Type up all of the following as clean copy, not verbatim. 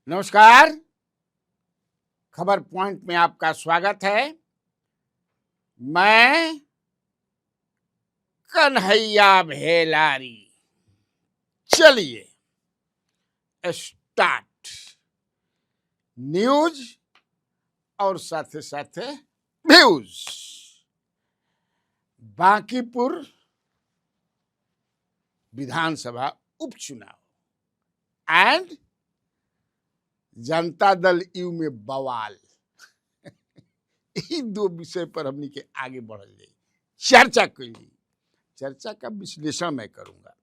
नमस्कार। खबर पॉइंट में आपका स्वागत है। मैं कन्हैया भेलारी। चलिए स्टार्ट। न्यूज और साथे साथे व्यूज। बांकीपुर विधानसभा उपचुनाव एंड जनता दल यू में बवाल। इन दो विषय पर हमनी के आगे बढ़ल जाई, चर्चा कइली। चर्चा का विश्लेषण मैं करूंगा।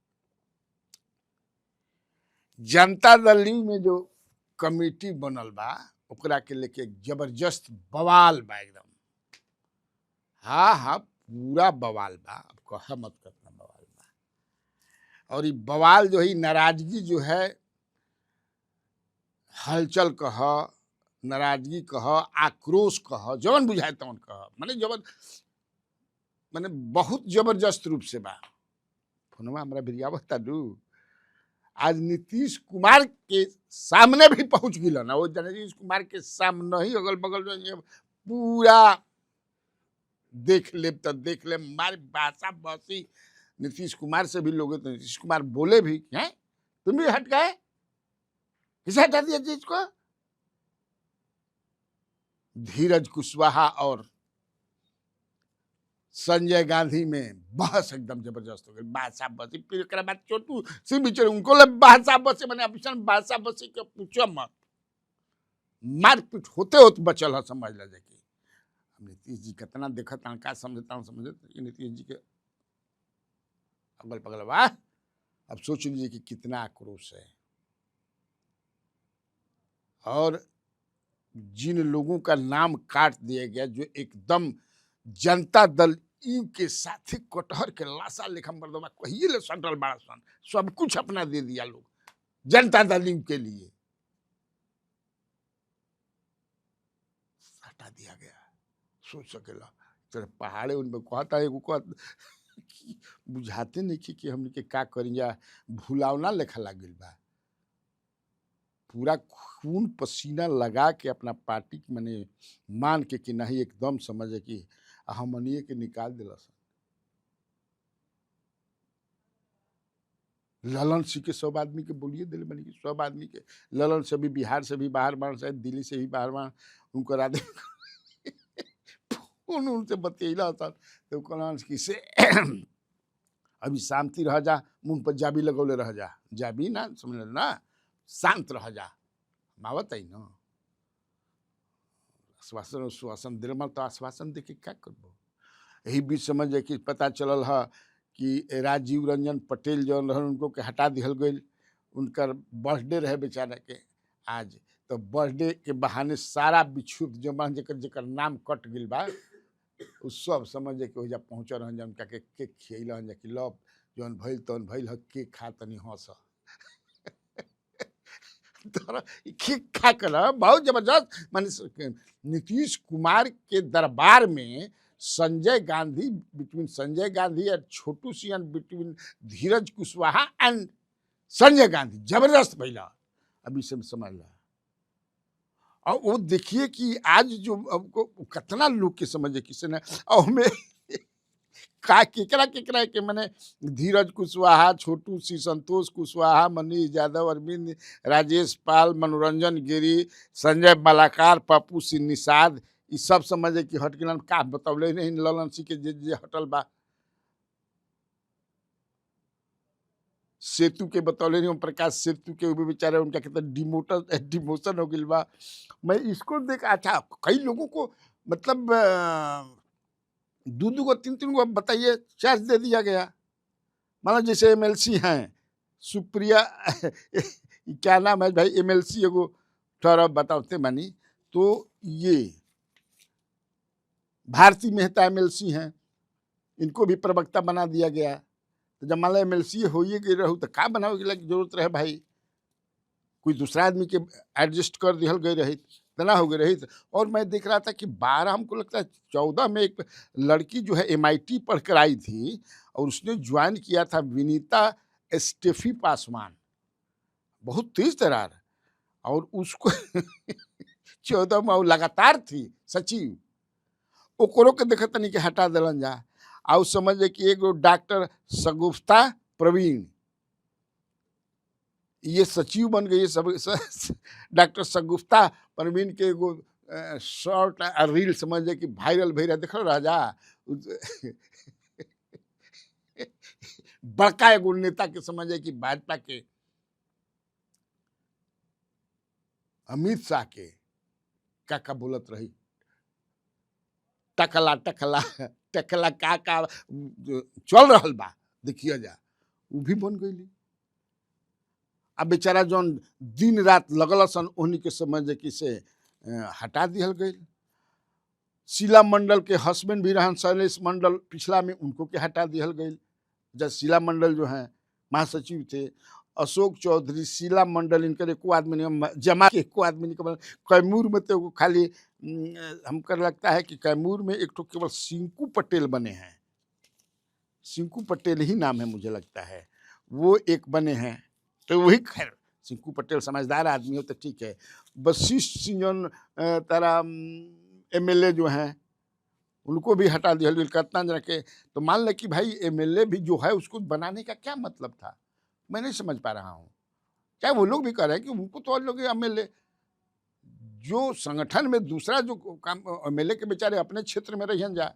जनता दल यू में जो कमेटी बनल बा ओकरा के लेके जबरदस्त बवाल बा एकदम। हाँ पूरा बवाल बा, अब कहा मत करना बवाल बा। और ये बवाल जो है, नाराजगी जो है, हलचल कह, नाराजगी कह, आक्रोश कह, जवन बुझाए तवन कह, माने बहुत जबरदस्त रूप से बा। फोनवा हमरा भिरियावता दू। आज नीतीश कुमार के सामने भी पहुंच गया ना। वो नीतीश कुमार के सामने ही अगल बगल में पूरा देख ले तो देख ले, मारे भाषा बसी नीतीश कुमार से भी लोग। तो नीतीश कुमार बोले भी हैं, तुम भी हट गए, किसे हटा दिया चीज को। धीरज कुशवाहा और संजय गांधी में बहस एकदम जबरदस्त हो गई। भाषा बसी, फिर एक बाद छोटू सिंह भी चले, उनको ले भाषा बसी मैंने अभिषण भाषा बसी के पूछो मत। मारपीट होते होते बचल है, समझ ला जाके। नीतीश जी कितना देखता हूँ, क्या समझता हूँ, नीतीश जी के अगल बगल वाह। अब सोच लीजिए कि कितना आक्रोश है। और जिन लोगों का नाम काट दिया गया, जो एकदम जनता दल यू के साथी कटहर के लाशा लेखा मर्दमा कहिए ले सटल बड़ा सन, सब कुछ अपना दे दिया लोग जनता दल यू के लिए। हटा दिया गया। सोच सकेला तेरे पहाड़े उनमें कहता है बुझाते नहीं कि हमने के का करिया। भूलावना लेखा लागिल बा। पूरा खून पसीना लगा के अपना पार्टी की मने मान के कि नहीं, एकदम समझे कि हमनिए के निकाल दिला। ललन सिंह के सब आदमी के बोलिए दिल बनी कि सब आदमी के, ललन से भी बिहार से भी बाहर बाहर, शायद दिल्ली से भी बाहर बाहर, उनको राधे फोन उनसे बतियला था तो कहलन कि से अभी शांति रह जा, मुंह पर जाबी लगौले रह जा। जाबी ना समझ ना, शांत रह जा, मावत आई ना। आश्वासन उश्वासन दिल में, तो आश्वासन देके क्या करबो। यही बीच समझ कि पता चलल है कि राजीव रंजन पटेल जौन रहन उनको के हटा दिहल गई। उनकर बर्थडे रहे बेचारा के आज, तो बर्थडे के बहाने सारा बिछुत जमान जकर जकर नाम कट गई बा, उस सब समझ के वजह पहुँच रहन जन का के केक खियल हन कि लब जौन भइल तौन भइल ह, केक खा तनी हंस। केक खा कर बहुत जबरदस्त। माने नीतीश कुमार के दरबार में संजय गांधी, बिटवीन संजय गांधी और छोटू सिंह, बिटवीन धीरज कुशवाहा एंड संजय गांधी, जबरदस्त भैया। अभी से समझ ला। और वो देखिए कि आज जो आपको कितना लोग के समझे किसी ने, और में का केकरा केकरा के मैंने धीरज कुशवाहा, छोटू सी, संतोष कुशवाहा, मनीष यादव, अरविंद, राजेश पाल, मनोरंजन गिरी, संजय मलाकार, पप्पू सिंह निषाद, ये सब समझे कि हट गिलन। का बतौले नहीं ललन सिंह के जे हटल बा। सेतु के बतौले नहीं, ओम प्रकाश सेतु के भी बेचारे उनका कितना डिमोशन हो गई बा। मैं इसको देख, अच्छा कई लोगों को मतलब दो दो को तीन तीन को बताइए चार्ज दे दिया गया। मानो जैसे एमएलसी हैं सुप्रिया क्या नाम है भाई, एमएलसी एगो थोड़ा बताते मानी, तो ये भारती मेहता एमएलसी हैं, इनको भी प्रवक्ता बना दिया गया। तो जब मान लो एमएलसी हो ही गई रहू तो का बनावे की जरूरत रहे भाई, कोई दूसरा आदमी के एडजस्ट कर दिहल गई रही तना हो गई रही। और मैं देख रहा था कि 12, हमको लगता है 14 में एक लड़की जो है MIT पढ़ कर आई थी और उसने ज्वाइन किया था, विनीता स्टेफी पासवान, बहुत तेज तरार। और उसको 14 में वो लगातार थी सचिव, ओकरो के देखत तनी के हटा दिलन जा। और समझ कि एगो डॉक्टर शगुफ्ता प्रवीण ये सचिव बन गई। डॉक्टर शगुफ्ता प्रवीण के एगो शॉर्ट रील समझ कि वायरल भैया देख रहा जा। बड़का एगो नेता के समझे कि भाजपा के अमित शाह के का बोलत रही, टकला टकला टकला का चल रहा बा देखिए जा, वो भी बन गई। अब बेचारा जौन दिन रात लगल सन उन्हीं के समझ कि से हटा दिहल गई। शीला मंडल के हस्बैंड भी रहन शैलेश मंडल पिछला में, उनको के हटा दिहल गई। जब शीला मंडल जो हैं महासचिव थे, अशोक चौधरी, शीला मंडल, इनकर एको आदमी नहीं, जमा के एको आदमी नहीं। केवल कैमूर में तो खाली हमको लगता है कि कैमूर में एक तो केवल सिंकू पटेल बने हैं, सिंकू पटेल ही नाम है मुझे लगता है, वो एक बने हैं। तो वही खैर सिंकू पटेल समझदार आदमी हो तो ठीक है। वशिष्ठ सिंह तारा एमएलए जो हैं उनको भी हटा दिया कितना जना के। तो मान ले कि भाई एमएलए भी जो है उसको बनाने का क्या मतलब था, मैं नहीं समझ पा रहा हूँ। क्या वो लोग भी कह रहे हैं कि उनको तो और लोग एमएलए जो संगठन में दूसरा जो काम एमएलए के बेचारे अपने क्षेत्र में रहियन जा।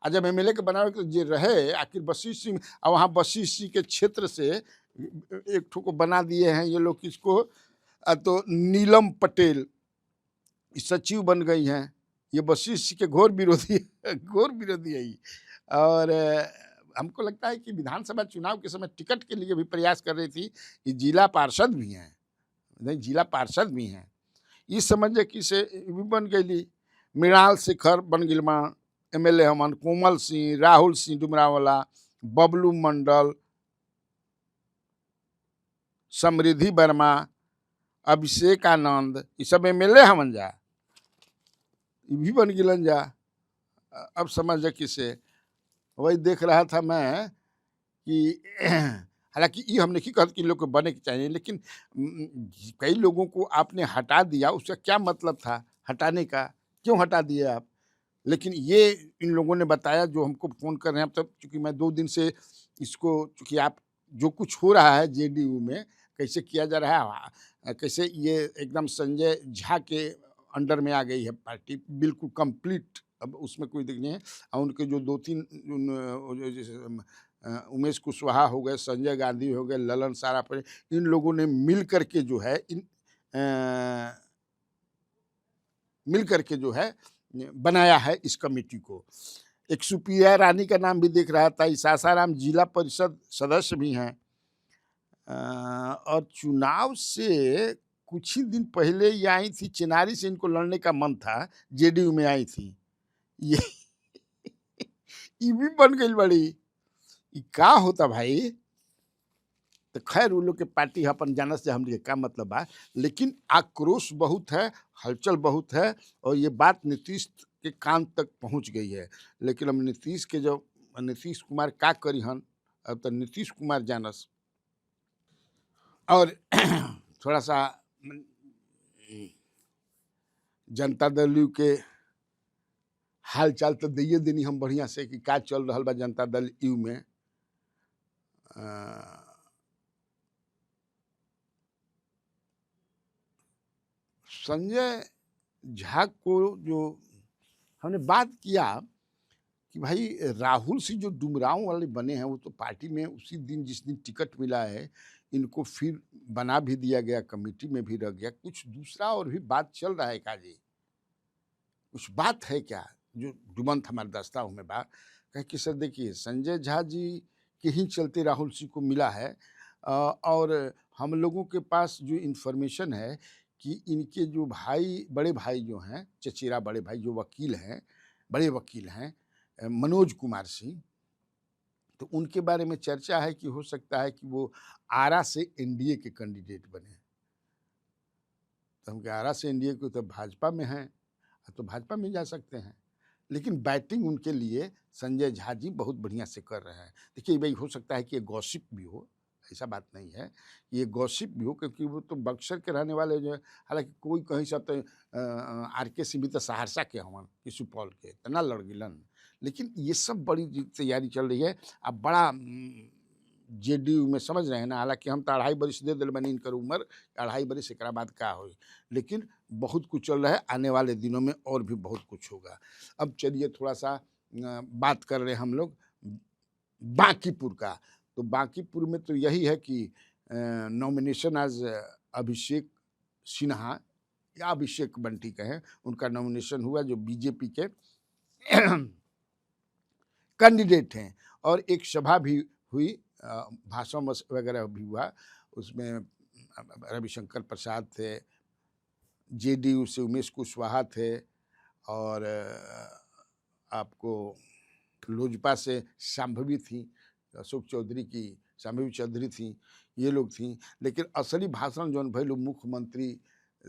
और जब एमएलए के बनावे के जो रहे आखिर वशिष्ठ सिंह, और वहाँ वशिष्ठ सिंह के क्षेत्र से एक ठो को बना दिए हैं ये लोग किसको, तो नीलम पटेल सचिव बन गई हैं। ये वशिष्ठ के घोर विरोधी घोर विरोधी है ये। और हमको लगता है कि विधानसभा चुनाव के समय टिकट के लिए भी प्रयास कर रही थी। ये जिला पार्षद भी हैं, नहीं जिला पार्षद भी हैं। इस समझ कि से भी बन गई। मृणाल शेखर बन गई माँ एमएलए हमन, कोमल सिंह, राहुल सिंह डुमरावाला, बबलू मंडल, समृद्धि वर्मा, अभिषेक आनंद, ये सब एमएलए हमन जा, ये भी बन गिलन जा। अब समझ किसे वही देख रहा था मैं कि हालांकि ये हमने की कहत कि लोग को बने के चाहिए, लेकिन कई लोगों को आपने हटा दिया, उसका क्या मतलब था हटाने का, क्यों हटा दिए आप। लेकिन ये इन लोगों ने बताया जो हमको फ़ोन कर रहे हैं। अब तक चूँकि मैं 2 दिन से इसको, चूँकि आप जो कुछ हो रहा है जेडीयू में कैसे किया जा रहा है, कैसे ये एकदम संजय झा के अंडर में आ गई है पार्टी बिल्कुल कंप्लीट, अब उसमें कोई दिक्कत नहीं है। और उनके जो 2-3 जैसे उमेश कुशवाहा हो गए, संजय गांधी हो गए, ललन साराभाई, इन लोगों ने मिल करके जो है मिल करके जो है बनाया है इस कमेटी को। एक सुप्रिया रानी का नाम भी देख रहा था, सासाराम जिला परिषद सदस्य भी हैं। और चुनाव से कुछ ही दिन पहले ये आई थी, चिनारी से इनको लड़ने का मन था, जेडीयू में आई थी ये। ये भी बन गई बड़ी, ये का होता भाई। तो खैर वो लोग के पार्टी अपन जानत से हमके का मतलब बा, लेकिन आक्रोश बहुत है, हलचल बहुत है, और ये बात नीतीश के कान तक पहुंच गई है। लेकिन अब नीतीश के जो नीतीश कुमार का करी हन, अब तो नीतीश कुमार जानस। और थोड़ा सा जनता दल यू के हाल चाल तो दिए देनी हम बढ़िया से कि का चल रहा बा जनता दल यू में। संजय झा को जो हमने बात किया कि भाई राहुल सिंह जो डुमरांव वाले बने हैं, वो तो पार्टी में उसी दिन जिस दिन टिकट मिला है इनको फिर बना भी दिया गया, कमेटी में भी रह गया। कुछ दूसरा और भी बात चल रहा है काजी, कुछ बात है क्या जो डुमंत हमारे दस्ताव में बात कह कि सर देखिए संजय झा जी के ही चलते राहुल सिंह को मिला है। और हम लोगों के पास जो इन्फॉर्मेशन है कि इनके जो भाई, बड़े भाई जो हैं, चचेरा बड़े भाई जो वकील हैं, बड़े वकील हैं, मनोज कुमार सिंह, तो उनके बारे में चर्चा है कि हो सकता है कि वो आरा से एनडीए के कैंडिडेट बने। तो हम आरा से एनडीए को तो भाजपा में हैं, तो भाजपा में जा सकते हैं, लेकिन बैटिंग उनके लिए संजय झा जी बहुत बढ़िया से कर रहे हैं। देखिए भाई हो सकता है कि ये गॉसिप भी हो, ऐसा बात नहीं है। ये गॉसिप भी हो, क्योंकि वो तो बक्सर के रहने वाले जो है, हालाँकि कोई कहीं से तो आर के सिंह भी तो सहरसा के हवन कि सुपौल के, इतना लड़ गिलन। लेकिन ये सब बड़ी तैयारी चल रही है। अब बड़ा जेडीयू में समझ रहे हैं ना, हालाँकि हम तो 2.5 बरिस दे दिल बनी इनकर उम्र, 2.5 बरिस एकरा बाद का होई। लेकिन बहुत कुछ चल रहा है, आने वाले दिनों में और भी बहुत कुछ होगा। अब चलिए थोड़ा-सा बात कर रहे हैं हम लोग बांकीपुर का। तो बांकीपुर में तो यही है कि नॉमिनेशन आज अभिषेक सिन्हा या अभिषेक बंटी कहें, उनका नॉमिनेशन हुआ जो बीजेपी के कैंडिडेट हैं। और एक सभा भी हुई, भाषण वगैरह भी हुआ। उसमें रविशंकर प्रसाद थे, जेडीयू से उमेश कुशवाहा थे, और आपको लोजपा से शांभवी थी, अशोक चौधरी की शांभवी चौधरी थी, ये लोग थी। लेकिन असली भाषण जौन भइल मुख्यमंत्री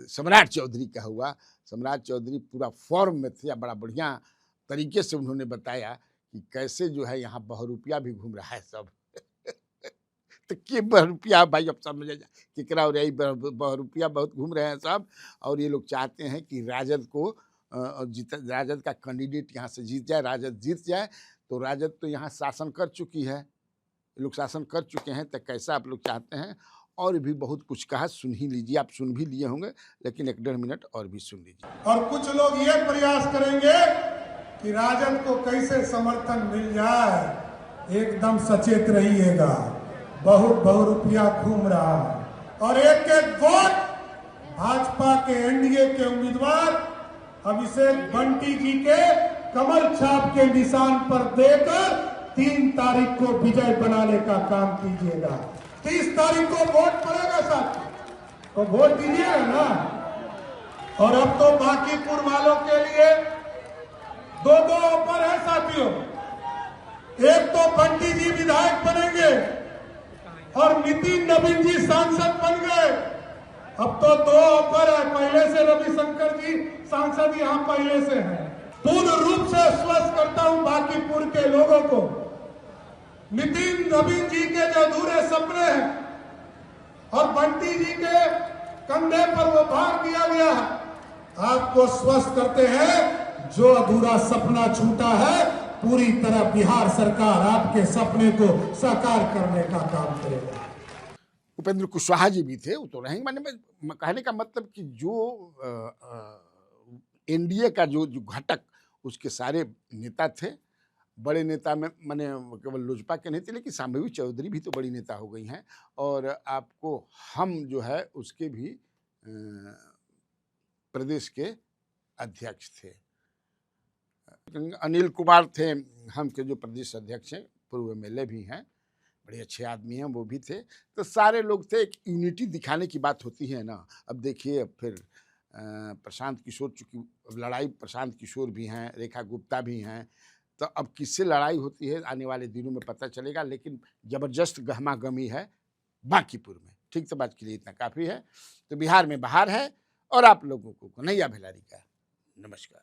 सम्राट चौधरी का हुआ। सम्राट चौधरी पूरा फॉर्म में थे, बड़ा बढ़िया तरीके से उन्होंने बताया कि कैसे जो है यहाँ बहरूपिया भी घूम रहा है सब। तो के बहरूपिया भाई, अब समझ जाए केकरा और यही बहरूपिया बहुत घूम रहे हैं सब। और ये लोग चाहते हैं कि राजद को राजद का कैंडिडेट यहाँ से जीत जाए, राजद जीत जाए। तो राजद तो यहाँ शासन कर चुकी है, ये लोग शासन कर चुके हैं, तो कैसा आप लोग चाहते हैं। और भी बहुत कुछ कहा, सुन ही लीजिए, आप सुन भी लिए होंगे, लेकिन 1-1.5 मिनट और भी सुन लीजिए। और कुछ लोग ये प्रयास करेंगे कि राजद को कैसे समर्थन मिल जाए। एकदम सचेत रहिएगा, बहुत बहुरुपिया घूम रहा है। और एक एक वोट भाजपा के एनडीए के उम्मीदवार अभिषेक बंटी जी के कमर छाप के निशान पर देकर 3 तारीख को विजय बनाने का काम कीजिएगा। 30 तारीख को वोट पड़ेगा साथ, तो वोट दीजिएगा ना। और अब तो बांकीपुर वालों के लिए 2 ऑफर है साथियों। एक तो बंटी जी विधायक बनेंगे और नितिन नवीन जी सांसद बन गए। अब तो 2 ऑफर है, पहले से रविशंकर जी सांसद यहाँ पहले से हैं। पूर्ण रूप से आश्वस्त करता हूं बांकीपुर के लोगों को, नितिन नवीन जी के जो अधूरे सपने हैं और बंटी जी के कंधे पर वो भार दिया गया है, आपको स्वस्थ करते हैं। जो अधूरा सपना छूटा है, पूरी तरह बिहार सरकार आपके सपने को साकार करने का काम करेगा। उपेंद्र कुशवाहा जी भी थे, वो तो रहेंगे। मैंने कहने का मतलब कि जो एनडीए का जो घटक, उसके सारे नेता थे। बड़े नेता में माने केवल लोजपा के नहीं थे, लेकिन शांभवी चौधरी भी तो बड़ी नेता हो गई हैं। और आपको हम जो है उसके भी प्रदेश के अध्यक्ष थे। अनिल कुमार थे हम के जो प्रदेश अध्यक्ष हैं, पूर्व एमएलए भी हैं, बड़े अच्छे आदमी हैं, वो भी थे। तो सारे लोग थे, एक यूनिटी दिखाने की बात होती है ना। अब देखिए, अब फिर प्रशांत किशोर, चूँकि लड़ाई प्रशांत किशोर भी हैं, रेखा गुप्ता भी हैं, तो अब किससे लड़ाई होती है आने वाले दिनों में पता चलेगा। लेकिन ज़बरदस्त गहमा गहमी है बांकीपुर में। ठीक, तो बात के लिए इतना काफ़ी है। तो बिहार में बहार है, और आप लोगों को कन्हैया भेलारी का नमस्कार।